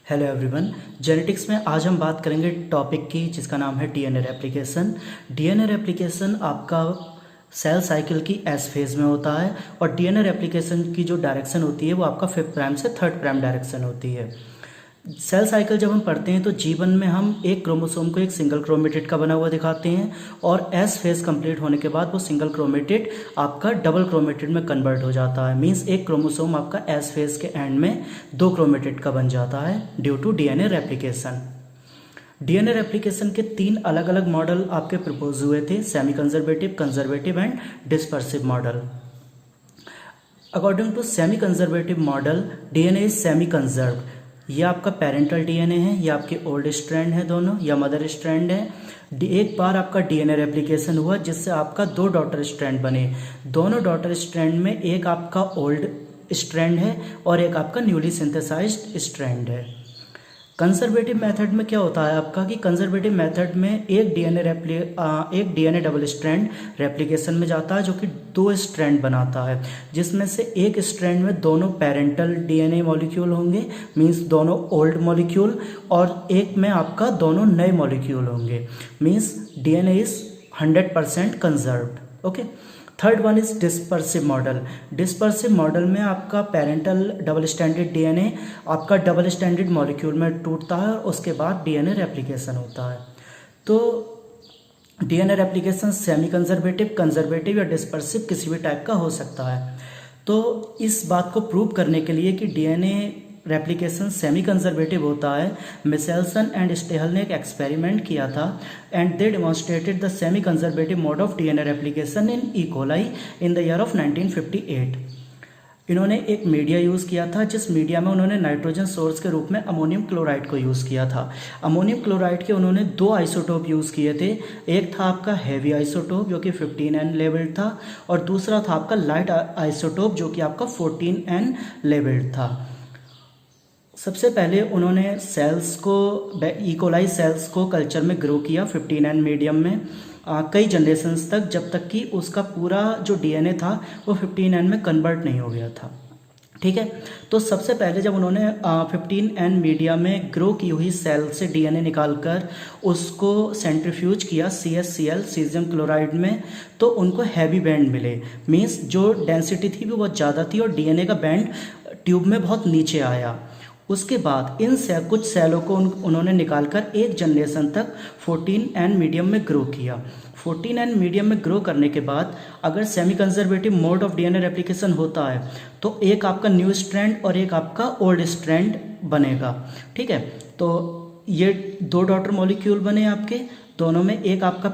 Hello everyone. Genetics में आज हम बात करेंगे टॉपिक की जिसका नाम है डीएनए रेप्लिकेशन। डीएनए रेप्लिकेशन आपका सेल साइकिल की एस फेज में होता है और डीएनए रेप्लिकेशन की जो डायरेक्शन होती है वो आपका 5th प्राइम से 3rd प्राइम डायरेक्शन होती है। सेल साइकिल जब हम पढ़ते हैं तो जीवन में हम एक क्रोमोसोम को एक सिंगल क्रोमेटिड का बना हुआ दिखाते हैं और एस फेज कंप्लीट होने के बाद वो सिंगल क्रोमेटिड आपका डबल क्रोमेटिड में कन्वर्ट हो जाता है। मींस एक क्रोमोसोम आपका एस फेज के एंड में 2 क्रोमेटिड का बन जाता है due to DNA replication. DNA replication के 3 अलग अलग मॉडल आपके प्रपोज हुए थे, semi-conservative, conservative and dispersive model. According to semi-conservative model, DNA is semi-conserved. ये आपका पेरेंटल डीएनए है, ये आपके ओल्ड स्ट्रैंड है दोनों, या मदर स्ट्रैंड है। एक बार आपका डीएनए रेप्लिकेशन हुआ जिससे आपका 2 डॉटर स्ट्रैंड बने। दोनों डॉटर स्ट्रैंड में एक आपका ओल्ड स्ट्रैंड है और एक आपका न्यूली सिंथेसाइज्ड स्ट्रैंड है। कंजर्वेटिव मेथड में क्या होता है आपका कि कंजर्वेटिव मेथड में एक डीएनए डबल स्ट्रैंड रेप्लिकेशन में जाता है जो कि 2 स्ट्रैंड बनाता है, जिसमें से एक स्ट्रैंड में दोनों पेरेंटल डीएनए मॉलिक्यूल होंगे, मींस दोनों ओल्ड मॉलिक्यूल, और एक में आपका दोनों नए मॉलिक्यूल होंगे, means DNA is 100% conserved. Okay. Third one is dispersive model. Dispersive model में आपका पेरेंटल डबल स्टैंडर्ड डीएनए आपका डबल स्टैंडर्ड मॉलिक्यूल में टूटता है और उसके बाद डीएनए रेप्लिकेशन होता है। तो DNA replication semi conservative, conservative या डिस्पर्सिव किसी भी टाइप का हो सकता है। तो इस बात को प्रूव करने के लिए कि डीएनए रेप्लिकेशन सेमी कंजर्वेटिव होता है, मिशेल्सन एंड स्टेहल ने एक एक्सपेरिमेंट किया था and they demonstrated the semi conservative mode of DNA replication in E coli in the year of 1958। इन्होंने एक मीडिया यूज़ किया था जिस मीडिया में उन्होंने नाइट्रोजन सोर्स के रूप में अमोनियम क्लोराइड को यूज़ किया था। अमोनियम क्लोराइड के उन्होंने 2 आइसोटोप यूज़ किए थे। एक था आपका हैवी आइसोटोप जो कि 15N लेवल्ड था और दूसरा था आपका लाइट आइसोटोप जो कि आपका 14N लेवल्ड था। सबसे पहले उन्होंने सेल्स को, ई कोलाई सेल्स को कल्चर में ग्रो किया 15N मीडियम में कई जनरेशन्स तक, जब तक कि उसका पूरा जो डीएनए था वो 15N में कन्वर्ट नहीं हो गया था। ठीक है। तो सबसे पहले जब उन्होंने 15N मीडिया में ग्रो की हुई सेल से डीएनए निकालकर उसको सेंट्रीफ्यूज किया CaCl सीजियम क्लोराइड में, तो उनको हैवी बैंड मिले। मीन्स जो डेंसिटी थी वो बहुत ज़्यादा थी और डीएनए का बैंड ट्यूब में बहुत नीचे आया। उसके बाद इन कुछ सेलों को उन्होंने निकालकर एक जनरेशन तक 14N मीडियम में ग्रो किया। 14N मीडियम में ग्रो करने के बाद अगर semi conservative mode of DNA replication होता है तो एक आपका न्यू स्ट्रैंड और एक आपका ओल्ड स्ट्रैंड बनेगा। ठीक है। तो ये 2 डॉटर मॉलिक्यूल बने आपके, दोनों में एक आपका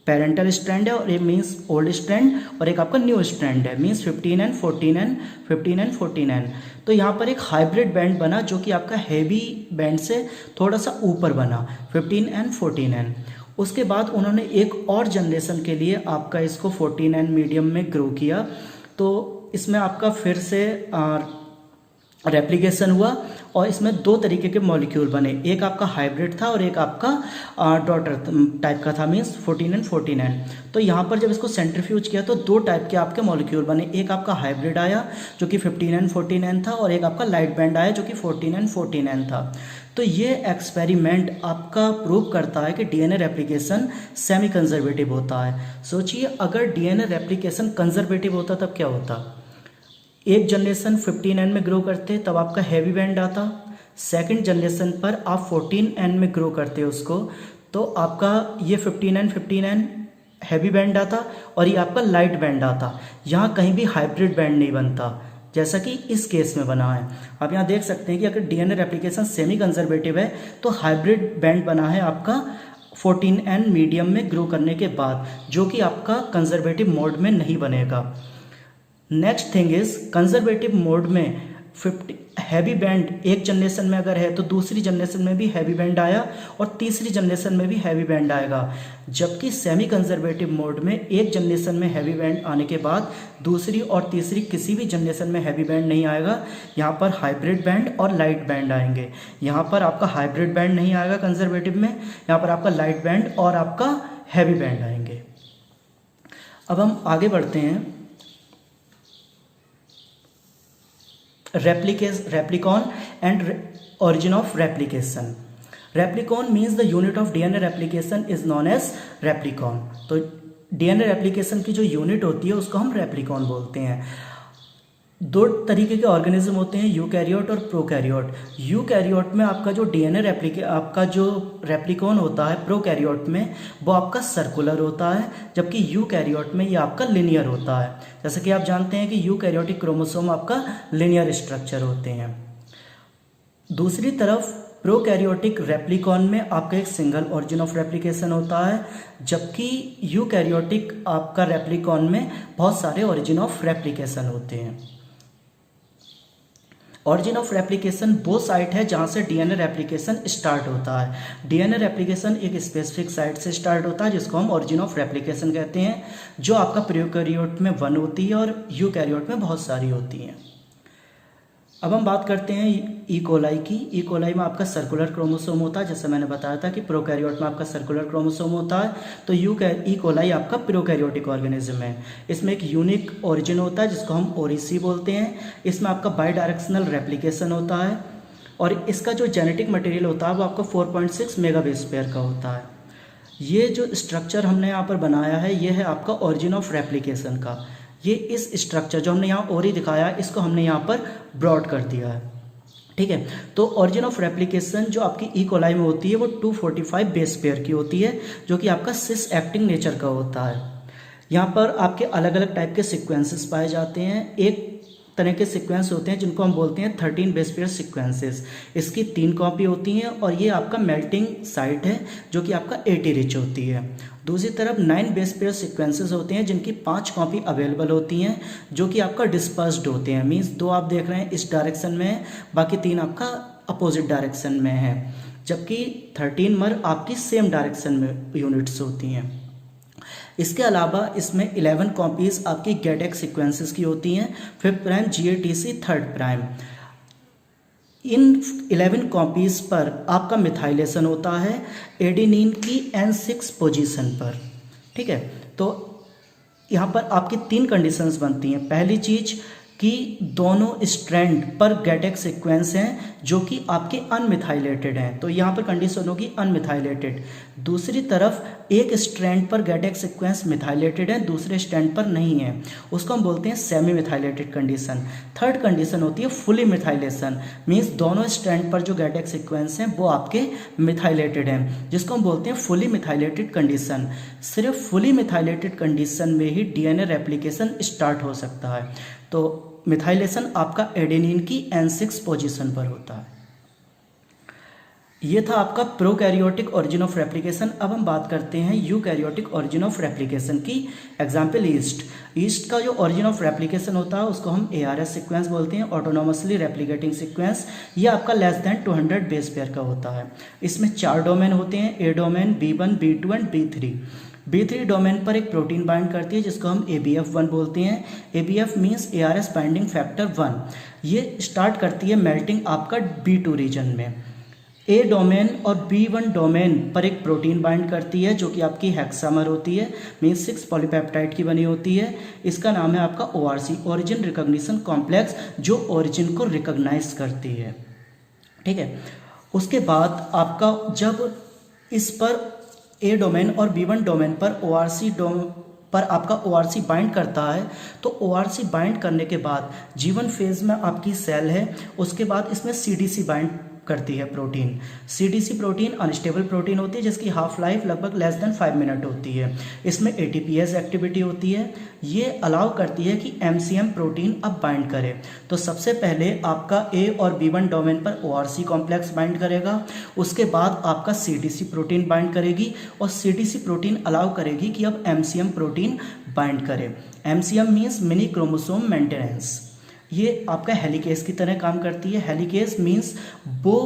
पेरेंटल स्ट्रैंड है और एक मीन्स ओल्ड स्ट्रैंड और एक आपका न्यू स्ट्रैंड है, means 15N 14N 15N 14N। तो यहाँ पर एक हाइब्रिड बैंड बना जो कि आपका हैवी बैंड से थोड़ा सा ऊपर बना 15N 14N। उसके बाद उन्होंने एक और जनरेशन के लिए आपका इसको 14N मीडियम में ग्रो किया। तो इसमें आपका फिर से रेप्लिकेशन हुआ और इसमें 2 तरीके के मॉलिक्यूल बने, एक आपका हाइब्रिड था और एक आपका डॉटर टाइप का था, मीन्स 14N 14N। तो यहाँ पर जब इसको सेंट्रीफ्यूज किया तो 2 टाइप के आपके मॉलिक्यूल बने, एक आपका हाइब्रिड आया जो कि 15N 14N था और एक आपका लाइट बैंड आया जो कि 14N 14N था। तो ये एक्सपेरिमेंट आपका प्रूव करता है कि डीएनए रेप्लिकेशन सेमी कंजर्वेटिव होता है। सोचिए अगर डीएनए रेप्लिकेशन कंजर्वेटिव होता तब क्या होता। एक जनरेशन 15N में ग्रो करते तब आपका हैवी बैंड आता, सेकंड जनरेशन पर आप 14N में ग्रो करते उसको तो आपका ये 15N हैवी बैंड आता और ये आपका लाइट बैंड आता। यहाँ कहीं भी हाइब्रिड बैंड नहीं बनता जैसा कि इस केस में बना है। आप यहाँ देख सकते हैं कि अगर डीएनए रेप्लिकेशन सेमी कंजर्वेटिव है तो हाइब्रिड बैंड बना है आपका 14N मीडियम में ग्रो करने के बाद, जो कि आपका कंजर्वेटिव मोड में नहीं बनेगा। Next thing is conservative mode में 50 हैवी बैंड एक जनरेशन में अगर है तो दूसरी जनरेशन में भी हैवी बैंड आया और तीसरी जनरेशन में भी हैवी बैंड आएगा, जबकि सेमी कंजर्वेटिव मोड में एक जनरेशन में हैवी बैंड आने के बाद दूसरी और तीसरी किसी भी जनरेशन में हैवी बैंड नहीं आएगा। यहाँ पर हाइब्रिड बैंड और लाइट बैंड आएंगे। यहाँ पर आपका हाइब्रिड बैंड नहीं आएगा कंजर्वेटिव में, यहाँ पर आपका लाइट बैंड और आपका हैवी बैंड आएंगे। अब हम आगे बढ़ते हैं। replicon and origin of replication. Replicon means the unit of DNA replication is known as replicon. तो DNA replication की जो यूनिट होती है उसको हम replicon बोलते हैं। दो तरीके के ऑर्गेनिज्म होते हैं, यूकैरियोट और प्रोकैरियोट। यूकैरियोट में आपका जो आपका जो रेप्लिकॉन होता है प्रोकैरियोट में वो आपका सर्कुलर होता है, जबकि यूकैरियोट में ये आपका लिनियर होता है। जैसे कि आप जानते हैं कि यूकैरियोटिक क्रोमोसोम आपका लिनियर स्ट्रक्चर होते हैं। दूसरी तरफ प्रोकैरियोटिक रेप्लिकॉन में आपका एक सिंगल ऑरिजिन ऑफ रेप्लिकेशन होता है, जबकि यूकैरियोटिक आपका रेप्लिकॉन में बहुत सारे ऑरिजिन ऑफ रेप्लिकेशन होते हैं। ऑरिजिन ऑफ रेप्लिकेशन वो साइट है जहाँ से डीएनए रेप्लिकेशन स्टार्ट होता है। डीएनए रेप्लिकेशन एक स्पेसिफिक साइट से स्टार्ट होता है जिसको हम ऑरिजिन ऑफ रेप्लिकेशन कहते हैं, जो आपका प्रोकैरियोट में 1 होती है और यूकैरियोट में बहुत सारी होती हैं। अब हम बात करते हैं ई कोलाई की। ई कोलाई में आपका सर्कुलर क्रोमोसोम होता है, जैसे मैंने बताया था कि प्रोकैरियोट में आपका सर्कुलर क्रोमोसोम होता है, तो ई कोलाई आपका प्रोकैरियोटिक ऑर्गेनिज्म है। इसमें एक यूनिक ओरिजिन होता है जिसको हम ओरिसी बोलते हैं। इसमें आपका बाई डायरेक्शनल रेप्लिकेशन होता है और इसका जो जेनेटिक मटेरियल होता है वो आपका 4.6 मेगाबेस पेयर का होता है। ये जो स्ट्रक्चर हमने यहाँ पर बनाया है ये है आपका ओरिजिन ऑफ रेप्लिकेशन का। ये इस स्ट्रक्चर जो हमने यहाँ ओरी दिखाया है इसको हमने यहाँ पर ब्रॉड कर दिया है, ठीक है। तो ऑरिजिन ऑफ रेप्लिकेशन जो आपकी ई कोलाई में होती है वो 245 बेस पेयर की होती है, जो कि आपका सिस एक्टिंग नेचर का होता है। यहाँ पर आपके अलग अलग टाइप के सीक्वेंसेस पाए जाते हैं। एक तरह के सीक्वेंस होते हैं जिनको हम बोलते हैं 13 बेस पेयर सीक्वेंसेस। इसकी 3 कॉपी होती हैं और ये आपका मेल्टिंग साइट है जो कि आपका 80 रिच होती है। दूसरी तरफ 9 बेस पेयर सीक्वेंसेस होते हैं जिनकी 5 कॉपी अवेलेबल होती हैं, जो कि आपका डिस्पर्स्ड होते हैं। मीन्स 2 आप देख रहे हैं इस डायरेक्शन में है, बाकी 3 आपका अपोजिट डायरेक्शन में है, जबकि 13 मर आपकी सेम डायरेक्शन में यूनिट्स होती हैं। इसके अलावा इसमें 11 कॉपीज आपकी गेटेक्स सीक्वेंसेस की होती हैं, 5th prime GATC 3rd prime. इन 11 कॉपीज पर आपका मिथाइलेशन होता है एडेनिन की N6 पोजीशन पर, ठीक है। तो यहाँ पर आपकी 3 कंडीशंस बनती हैं। पहली चीज कि दोनों स्ट्रैंड पर गेटेक्स सीक्वेंस हैं जो कि आपके अनमिथाइलेटेड हैं, तो यहाँ पर कंडीशन होगी अनमिथाइलेटेड। दूसरी तरफ एक स्ट्रैंड पर गेटेक्स सीक्वेंस मिथाइलेटेड है, दूसरे स्ट्रैंड पर नहीं है, उसको हम बोलते हैं semi methylated condition. Third condition होती है फुली मिथाइलेशन, मीन्स दोनों स्ट्रैंड पर जो गेटेक्स सीक्वेंस हैं वो आपके मिथाइलेटेड हैं, जिसको हम बोलते हैं फुली मिथाइलेटेड कंडीशन। सिर्फ फुली मिथाइलेटेड कंडीशन में ही डीएनए रेप्लिकेशन स्टार्ट हो सकता है। तो मिथाइलेशन आपका एडेनिन की N6 पोजीशन पर होता है। ये था आपका प्रोकैरियोटिक ऑरिजिन ऑफ रेप्लिकेशन। अब हम बात करते हैं यूकैरियोटिक ऑरिजिन ऑफ रेप्लिकेशन की। एग्जाम्पल ईस्ट का जो ऑरिजिन ऑफ रेप्लिकेशन होता है उसको हम ARS सीक्वेंस बोलते हैं, ऑटोनोमसली रेप्लिकेटिंग सीक्वेंस। ये आपका लेस देन 200 बेस पेयर का होता है। इसमें 4 डोमेन होते हैं, A domain, B1, B2 and B3। B3 domain पर एक प्रोटीन बाइंड करती है जिसको हम ABF1 बोलते हैं। ABF means ARS binding factor 1। ये स्टार्ट करती है मेल्टिंग आपका B2 रीजन में। A डोमेन और B1 डोमेन पर एक प्रोटीन बाइंड करती है जो कि आपकी हेक्सामर होती है, मीन्स 6 पॉलीपेप्टाइड की बनी होती है। इसका नाम है आपका ORC, ओरिजिन रिकॉग्निशन कॉम्प्लेक्स, जो ओरिजिन को रिकॉग्नाइज करती है, ठीक है। उसके बाद आपका जब इस पर A डोमेन और B1 डोमेन पर आपका ORC बाइंड करता है, तो ORC बाइंड करने के बाद G1 फेज में आपकी सेल है, उसके बाद इसमें CDC बाइंड करती है protein. CDC protein unstable protein होती है जिसकी हाफ लाइफ लगभग लेस देन 5 मिनट होती है। इसमें ATPase एक्टिविटी होती है, ये अलाउ करती है कि MCM प्रोटीन अब बाइंड करे। तो सबसे पहले आपका A और B1 डोमेन पर ORC कॉम्प्लेक्स बाइंड करेगा, उसके बाद आपका CDC प्रोटीन बाइंड करेगी और CDC प्रोटीन अलाउ करेगी कि अब MCM प्रोटीन बाइंड करे। MCM means mini chromosome maintenance. ये आपका हेलिकेज की तरह काम करती है। हेलिकेज मीन्स वो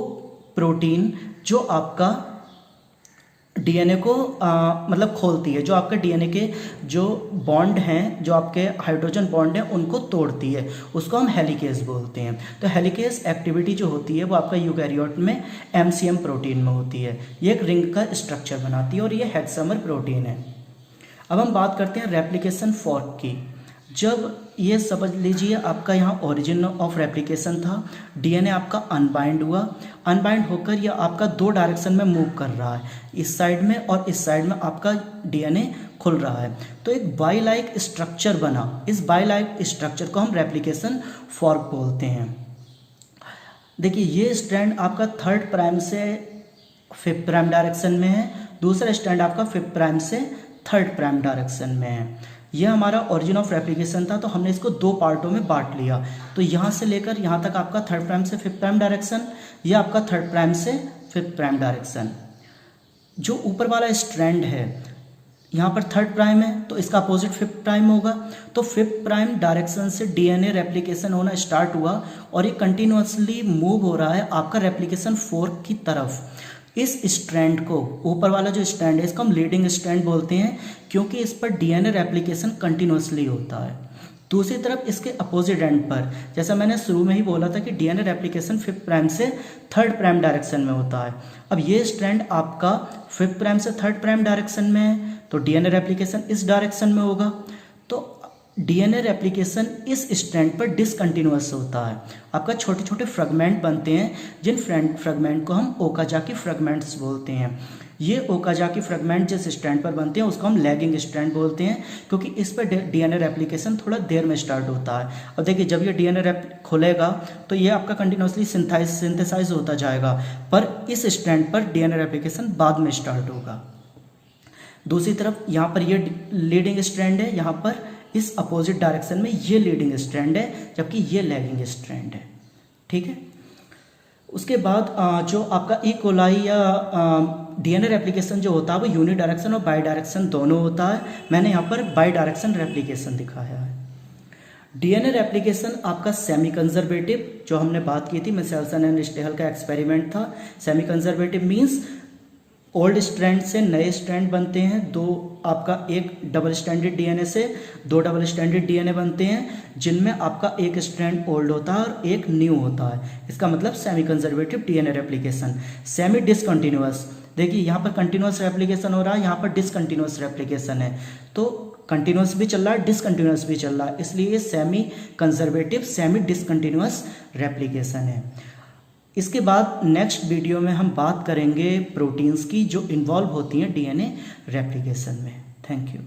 प्रोटीन जो आपका डीएनए को मतलब खोलती है, जो आपके डीएनए के जो बॉन्ड हैं, जो आपके हाइड्रोजन बॉन्ड हैं उनको तोड़ती है, उसको हम हेलिकेज बोलते हैं। तो हेलिकेज एक्टिविटी जो होती है वो आपका यूकैरियोट में MCM प्रोटीन में होती है। ये एक रिंग का स्ट्रक्चर बनाती है और ये हेक्सामर प्रोटीन है। अब हम बात करते हैं रेप्लिकेशन फॉर्क की। जब ये समझ लीजिए आपका यहाँ ओरिजिन ऑफ रेप्लिकेशन था, डीएनए आपका अनबाइंड हुआ, अनबाइंड होकर यह आपका दो डायरेक्शन में मूव कर रहा है, इस साइड में और इस साइड में आपका डीएनए खुल रहा है, तो एक बाई लाइक स्ट्रक्चर बना। इस बाई लाइक स्ट्रक्चर को हम रेप्लिकेशन फॉर्क बोलते हैं। देखिए ये स्ट्रैंड आपका 3rd प्राइम से 5th प्राइम डायरेक्शन में है, दूसरा स्ट्रैंड आपका 5th प्राइम से 3rd प्राइम डायरेक्शन में है। यह हमारा ओरिजिन ऑफ रेप्लिकेशन था, तो हमने इसको दो पार्टों में बांट लिया। तो यहाँ से लेकर यहाँ तक आपका 3rd प्राइम से 5th प्राइम डायरेक्शन, यह आपका 3rd प्राइम से 5th प्राइम डायरेक्शन। जो ऊपर वाला स्ट्रैंड है यहाँ पर 3rd प्राइम है, तो इसका अपोजिट 5th प्राइम होगा। तो 5th प्राइम डायरेक्शन से डीएनए रेप्लिकेशन होना स्टार्ट हुआ और ये कंटिन्यूअसली मूव हो रहा है आपका रेप्लिकेशन फोर्क की तरफ। इस स्ट्रैंड को, ऊपर वाला जो स्ट्रैंड है, इसको हम लीडिंग स्ट्रैंड बोलते हैं, क्योंकि इस पर डीएनए रेप्लिकेशन कंटिन्यूअसली होता है। दूसरी तरफ इसके अपोजिट एंड पर, जैसा मैंने शुरू में ही बोला था कि डीएनए रेप्लिकेशन 5th प्राइम से 3rd प्राइम डायरेक्शन में होता है। अब ये स्ट्रैंड आपका 5th प्राइम से 3rd प्राइम डायरेक्शन में है, तो डीएनए रेप्लिकेशन इस डायरेक्शन में होगा। तो डीएनए रेप्लिकेशन इस स्ट्रैंड पर डिसकंटिन्यूअस होता है, आपका छोटे छोटे फ्रेगमेंट बनते हैं, जिन फ्रेगमेंट को हम ओकाजाकी फ्रेगमेंट्स बोलते हैं। ये ओकाजाकी फ्रेगमेंट जिस स्ट्रैंड पर बनते हैं उसको हम लैगिंग स्ट्रैंड बोलते हैं, क्योंकि इस पर डीएनए रेप्लिकेशन थोड़ा देर में स्टार्ट होता है। अब देखिए जब ये डीएनए खुलेगा तो ये आपका कंटिन्यूअसली सिंथेसाइज होता जाएगा, पर इस स्ट्रैंड पर डीएनए रेप्लिकेशन बाद में स्टार्ट होगा। दूसरी तरफ यहाँ पर ये लीडिंग स्ट्रैंड है, यहाँ पर इस अपोजिट डायरेक्शन में ये लीडिंग स्ट्रैंड है, जबकि ये लैगिंग स्ट्रैंड है। ठीक है, उसके बाद जो आपका ई कोलाई या डीएनए रेप्लिकेशन जो होता है वो यूनि डायरेक्शन और बाई डायरेक्शन दोनों होता है। मैंने यहाँ पर बाई डायरेक्शन रेप्लिकेशन दिखाया है। डीएनए रेप्लिकेशन आपका सेमी कंजर्वेटिव, जो हमने बात की थी, मिशेल्सन एंड स्टेहल का एक्सपेरिमेंट था। Semi conservative means old strand से नए स्ट्रैंड बनते हैं, दो आपका एक डबल स्ट्रैंडेड डीएनए से दो डबल स्ट्रैंडेड डीएनए बनते हैं, जिनमें आपका एक स्ट्रैंड ओल्ड होता है और एक न्यू होता है। इसका मतलब semi conservative DNA replication. Semi discontinuous, देखिए यहाँ पर कंटिन्यूअस रेप्लिकेशन हो रहा है, यहाँ पर डिसकंटिन्यूअस रेप्लिकेशन है, तो कंटिन्यूअस भी चल रहा है, डिसकंटिन्यूअस भी चल रहा है, इसलिए semi conservative semi discontinuous replication है। इसके बाद नेक्स्ट वीडियो में हम बात करेंगे प्रोटीन्स की जो इन्वॉल्व होती हैं डीएनए रेप्लिकेशन में। Thank you.